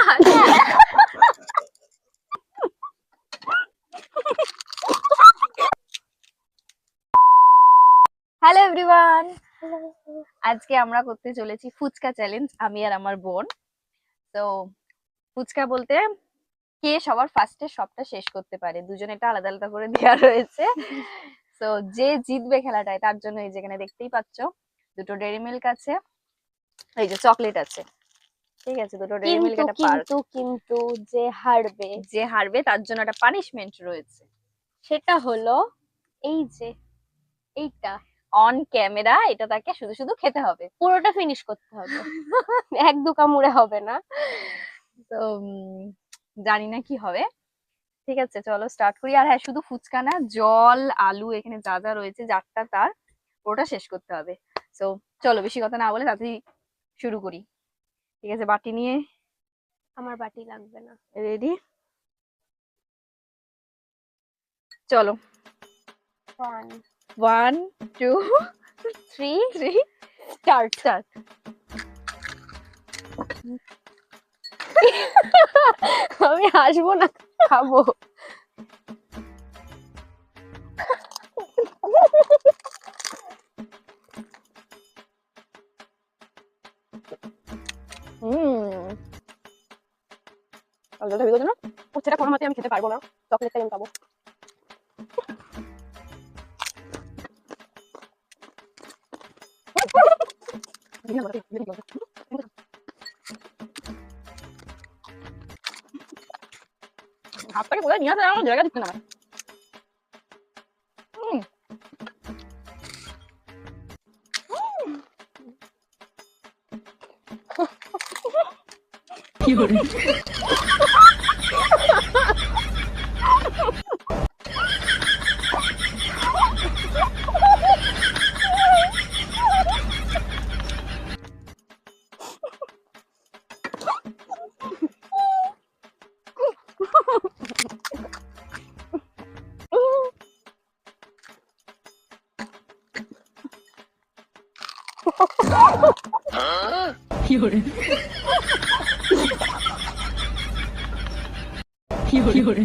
Hello everyone, আজকে আমরা করতে চলেছি ফুচকা চ্যালেঞ্জ, আমি আর আমার বোন। তো ফুচকা বলতে কে সবার ফার্স্টে সবটা শেষ করতে পারে, দুজনে এটা আলাদা আলাদা করে দেওয়া রয়েছে। তো যে জিতবে খেলাটায় তার জন্য এই যেখানে দেখতেই পাচ্ছ দুটো ডেইরি মিল্ক আছে, এই যে চকলেট আছে, ঠিক আছে, দুটো ডেইরি মিল্ক একটা পার্ক। কিন্তু যে হারবে তার জন্য একটা পানিশমেন্ট রয়েছে, সেটা হলো এই যে এইটা অন ক্যামেরা এটা তাকে শুধু শুধু খেতে হবে, পুরোটা ফিনিশ করতে হবে। এক দু কামড়ে হবে না। তো জানি না কি হবে। ঠিক আছে, চলো স্টার্ট করি। আর হ্যাঁ, শুধু ফুচকা না, জল, আলু, এখানে যা যা রয়েছে যারটা তার পুরোটা শেষ করতে হবে। তো চলো বেশি কথা না বলে তাড়াতাড়ি শুরু করি। ঠিক আছে, বাটি নিয়ে। আমার বাটি লাগবে না। রেডি, চলো। 1 1 2 3 স্টার্ট। আমি হাসবো না, খাবো। জলটা ভিগো না, সেটা কোনো মতে আমি খেতে পারবো না, চকলেটটাই আমি খাবো। হাতটাকে কোথায় নিয়ে আসে আমার জায়গা দিচ্ছে না। কি করে কি করে কি করে